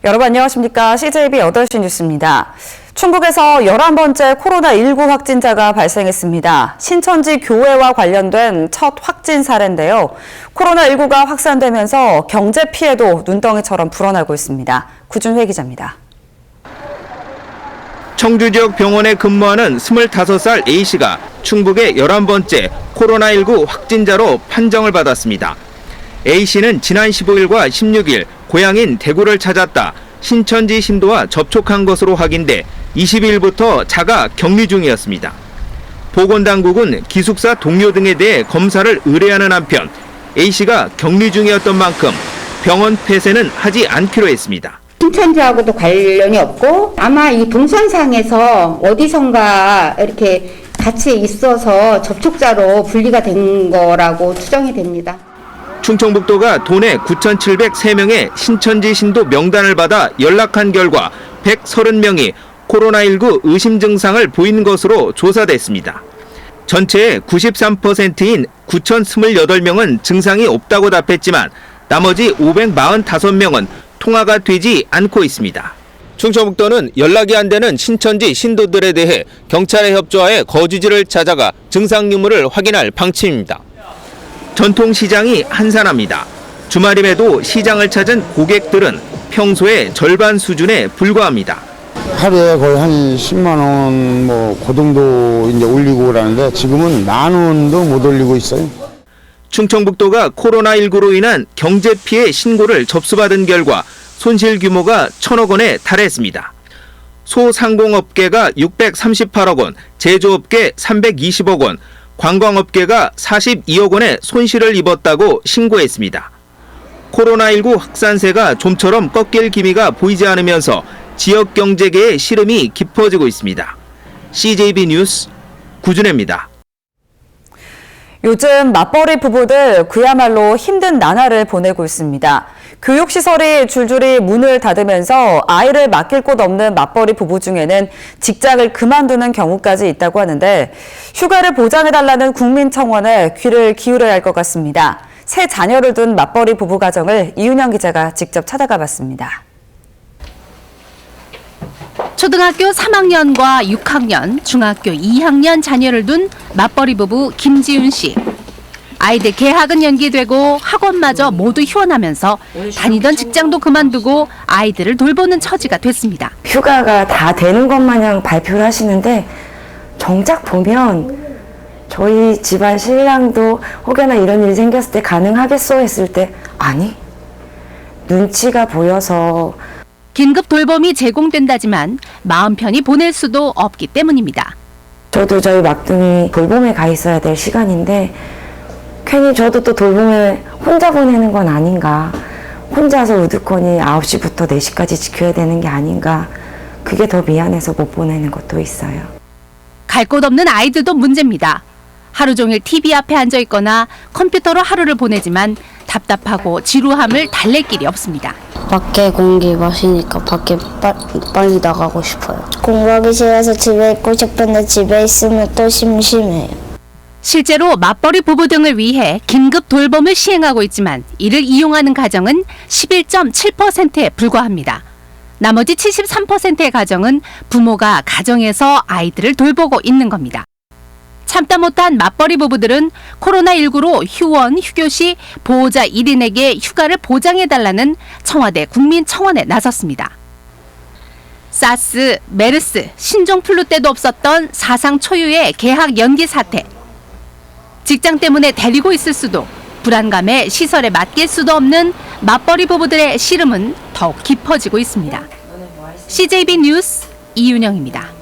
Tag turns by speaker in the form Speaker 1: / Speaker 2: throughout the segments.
Speaker 1: 여러분 안녕하십니까? CJB 8시 뉴스입니다. 충북에서 11번째 코로나19 확진자가 발생했습니다. 신천지 교회와 관련된 첫 확진 사례인데요. 코로나19가 확산되면서 경제 피해도 눈덩이처럼 불어나고 있습니다. 구준회 기자입니다.
Speaker 2: 청주 지역 병원에 근무하는 25살 A씨가 충북의 11번째 코로나19 확진자로 판정을 받았습니다. A씨는 지난 15일과 16일 고향인 대구를 찾았다 신천지 신도와 접촉한 것으로 확인돼 20일부터 자가 격리 중이었습니다. 보건당국은 기숙사 동료 등에 대해 검사를 의뢰하는 한편 A씨가 격리 중이었던 만큼 병원 폐쇄는 하지 않기로 했습니다.
Speaker 3: 신천지하고도 관련이 없고 아마 이 동선상에서 어디선가 이렇게 같이 있어서 접촉자로 분리가 된 거라고 추정이 됩니다.
Speaker 2: 충청북도가 도내 9,703명의 신천지 신도 명단을 받아 연락한 결과 130명이 코로나19 의심 증상을 보인 것으로 조사됐습니다. 전체의 93%인 9,028명은 증상이 없다고 답했지만 나머지 545명은 통화가 되지 않고 있습니다. 충청북도는 연락이 안 되는 신천지 신도들에 대해 경찰의 협조하에 거주지를 찾아가 증상 유무를 확인할 방침입니다. 전통시장이 한산합니다. 주말임에도 시장을 찾은 고객들은 평소의 절반 수준에 불과합니다.
Speaker 4: 하루에 거의 한 10만 원 그 정도 이제 올리고 그러는데 지금은 10,000원도 못 올리고 있어요.
Speaker 2: 충청북도가 코로나19로 인한 경제 피해 신고를 접수받은 결과 손실 규모가 1,000억 원에 달했습니다. 소상공업계가 638억 원, 제조업계 320억 원, 관광업계가 42억 원의 손실을 입었다고 신고했습니다. 코로나19 확산세가 좀처럼 꺾일 기미가 보이지 않으면서 지역 경제계의 시름이 깊어지고 있습니다. CJB 뉴스 구준혜입니다.
Speaker 1: 요즘 맞벌이 부부들 그야말로 힘든 나날을 보내고 있습니다. 교육시설이 줄줄이 문을 닫으면서 아이를 맡길 곳 없는 맞벌이 부부 중에는 직장을 그만두는 경우까지 있다고 하는데 휴가를 보장해달라는 국민청원에 귀를 기울여야 할 것 같습니다. 새 자녀를 둔 맞벌이 부부 가정을 이윤영 기자가 직접 찾아가 봤습니다.
Speaker 5: 초등학교 3학년과 6학년, 중학교 2학년 자녀를 둔 맞벌이 부부 김지윤 씨. 아이들 개학은 연기되고 학원마저 모두 휴원하면서 다니던 직장도 그만두고 아이들을 돌보는 처지가 됐습니다.
Speaker 6: 휴가가 다 되는 것 마냥 발표를 하시는데 정작 보면 저희 집안 신랑도 혹여나 이런 일이 생겼을 때 가능하겠어 했을 때 아니, 눈치가 보여서.
Speaker 5: 긴급 돌봄이 제공된다지만 마음 편히 보낼 수도 없기 때문입니다.
Speaker 6: 저도 저희 막둥이 돌봄에 가 있어야 될 시간인데 괜히 저도 또 돌봄에 혼자 보내는 건 아닌가. 혼자서 우두커니 9시부터 4시까지 지켜야 되는 게 아닌가. 그게 더 미안해서 못 보내는 것도 있어요.
Speaker 5: 갈 곳 없는 아이들도 문제입니다. 하루 종일 TV 앞에 앉아 있거나 컴퓨터로 하루를 보내지만 답답하고 지루함을 달랠 길이 없습니다.
Speaker 7: 밖에 공기 마시니까 밖에 빨리 나가고 싶어요.
Speaker 8: 공부하기 싫어서 집에 있고 싶은데 집에 있으면 또 심심해요.
Speaker 5: 실제로 맞벌이 부부 등을 위해 긴급 돌봄을 시행하고 있지만 이를 이용하는 가정은 11.7%에 불과합니다. 나머지 73%의 가정은 부모가 가정에서 아이들을 돌보고 있는 겁니다. 참다 못한 맞벌이 부부들은 코로나19로 휴원, 휴교 시 보호자 1인에게 휴가를 보장해달라는 청와대 국민청원에 나섰습니다. 사스, 메르스, 신종플루 때도 없었던 사상 초유의 개학 연기 사태. 직장 때문에 데리고 있을 수도, 불안감에 시설에 맡길 수도 없는 맞벌이 부부들의 시름은 더욱 깊어지고 있습니다. CJB 뉴스 이윤영입니다.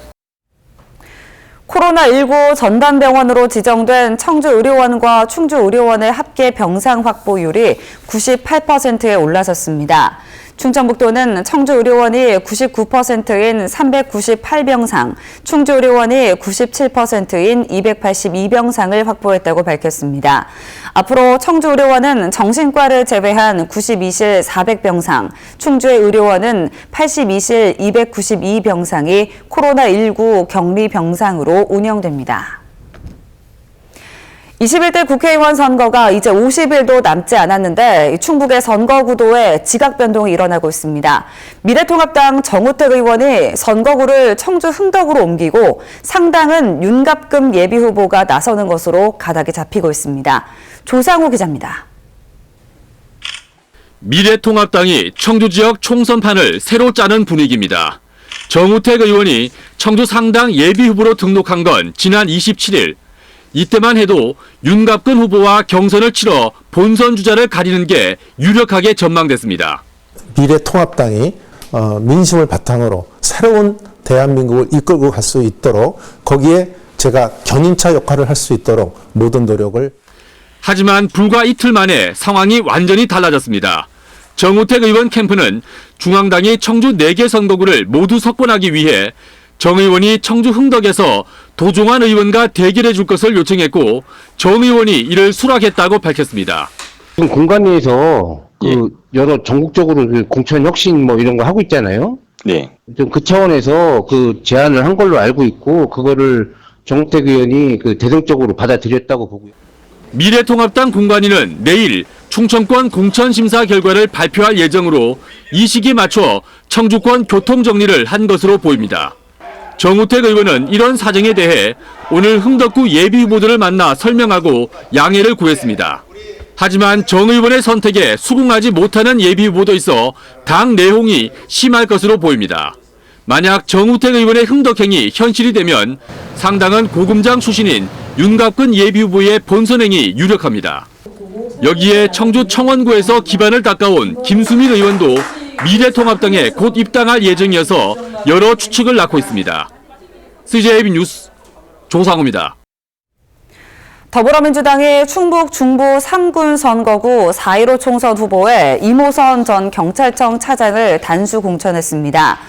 Speaker 1: 코로나19 전담병원으로 지정된 청주의료원과 충주의료원의 합계 병상 확보율이 98%에 올라섰습니다. 충청북도는 청주의료원이 99%인 398병상, 충주의료원이 97%인 282병상을 확보했다고 밝혔습니다. 앞으로 청주의료원은 정신과를 제외한 92실 400병상, 충주의 의료원은 82실 292병상이 코로나19 격리병상으로 운영됩니다. 21대 국회의원 선거가 이제 50일도 남지 않았는데 충북의 선거 구도에 지각 변동이 일어나고 있습니다. 미래통합당 정우택 의원이 선거구를 청주 흥덕으로 옮기고 상당은 윤갑금 예비후보가 나서는 것으로 가닥이 잡히고 있습니다. 조상우 기자입니다.
Speaker 9: 미래통합당이 청주 지역 총선판을 새로 짜는 분위기입니다. 정우택 의원이 청주 상당 예비후보로 등록한 건 지난 27일. 이때만 해도 윤갑근 후보와 경선을 치러 본선 주자를 가리는 게 유력하게 전망됐습니다.
Speaker 10: 미래통합당이 민심을 바탕으로 새로운 대한민국을 이끌고 갈 수 있도록 거기에 제가 견인차 역할을 할 수 있도록 모든 노력을.
Speaker 9: 하지만 불과 이틀 만에 상황이 완전히 달라졌습니다. 정우택 의원 캠프는 중앙당이 청주 4개 선거구를 모두 석권하기 위해 정 의원이 청주 흥덕에서 도종환 의원과 대결해 줄 것을 요청했고 정 의원이 이를 수락했다고 밝혔습니다.
Speaker 11: 지금 공관위에서 여러 전국적으로 그 공천 혁신 뭐 이런 거 하고 있잖아요.
Speaker 12: 네.
Speaker 11: 좀 그 차원에서 그 제안을 한 걸로 알고 있고 그거를 정우택 의원이 그 대등적으로 받아들였다고 보고요.
Speaker 9: 미래통합당 공관위는 내일 충청권 공천심사 결과를 발표할 예정으로 이 시기에 맞춰 청주권 교통정리를 한 것으로 보입니다. 정우택 의원은 이런 사정에 대해 오늘 흥덕구 예비후보들을 만나 설명하고 양해를 구했습니다. 하지만 정 의원의 선택에 수긍하지 못하는 예비후보도 있어 당 내홍이 심할 것으로 보입니다. 만약 정우택 의원의 흥덕행이 현실이 되면 상당은 고금장 출신인 윤갑근 예비후보의 본선행이 유력합니다. 여기에 청주 청원구에서 기반을 닦아온 김수민 의원도 미래통합당에 곧 입당할 예정이어서 여러 추측을 낳고 있습니다. CJB 뉴스 조상우입니다.
Speaker 1: 더불어민주당이 충북 중부 3군 선거구 4.15 총선 후보에 이모선 전 경찰청 차장을 단수 공천했습니다.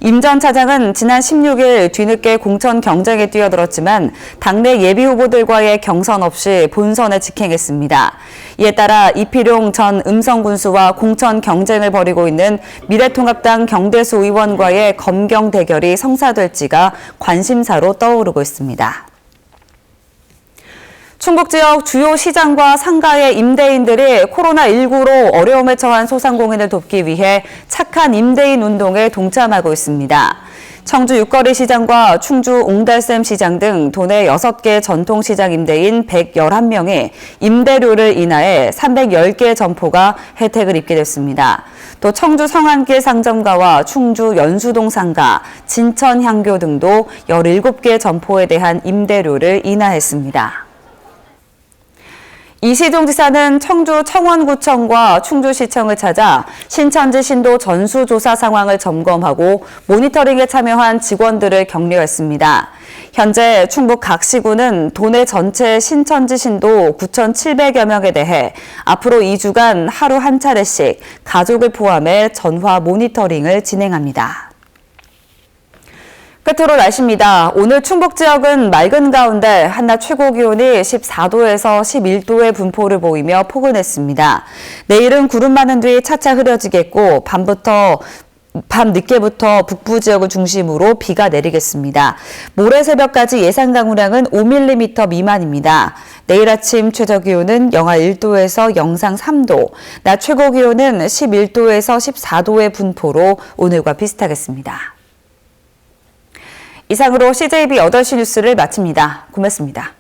Speaker 1: 임 전 차장은 지난 16일 뒤늦게 공천 경쟁에 뛰어들었지만 당내 예비후보들과의 경선 없이 본선에 직행했습니다. 이에 따라 이필용 전 음성군수와 공천 경쟁을 벌이고 있는 미래통합당 경대수 의원과의 검경 대결이 성사될지가 관심사로 떠오르고 있습니다. 충북 지역 주요 시장과 상가의 임대인들이 코로나19로 어려움에 처한 소상공인을 돕기 위해 착한 임대인 운동에 동참하고 있습니다. 청주 육거리 시장과 충주 옹달샘 시장 등 도내 6개 전통시장 임대인 111명이 임대료를 인하해 310개 점포가 혜택을 입게 됐습니다. 또 청주 성안길 상점가와 충주 연수동 상가, 진천향교 등도 17개 점포에 대한 임대료를 인하했습니다. 이시종 지사는 청주 청원구청과 충주시청을 찾아 신천지 신도 전수조사 상황을 점검하고 모니터링에 참여한 직원들을 격려했습니다. 현재 충북 각 시군은 도내 전체 신천지 신도 9,700여 명에 대해 앞으로 2주간 하루 한 차례씩 가족을 포함해 전화 모니터링을 진행합니다. 끝으로 날씨입니다. 오늘 충북 지역은 맑은 가운데 한낮 최고 기온이 14도에서 11도의 분포를 보이며 포근했습니다. 내일은 구름 많은 뒤 차차 흐려지겠고 밤 늦게부터 북부 지역을 중심으로 비가 내리겠습니다. 모레 새벽까지 예상 강우량은 5mm 미만입니다. 내일 아침 최저 기온은 영하 1도에서 영상 3도, 낮 최고 기온은 11도에서 14도의 분포로 오늘과 비슷하겠습니다. 이상으로 CJB 8시 뉴스를 마칩니다. 고맙습니다.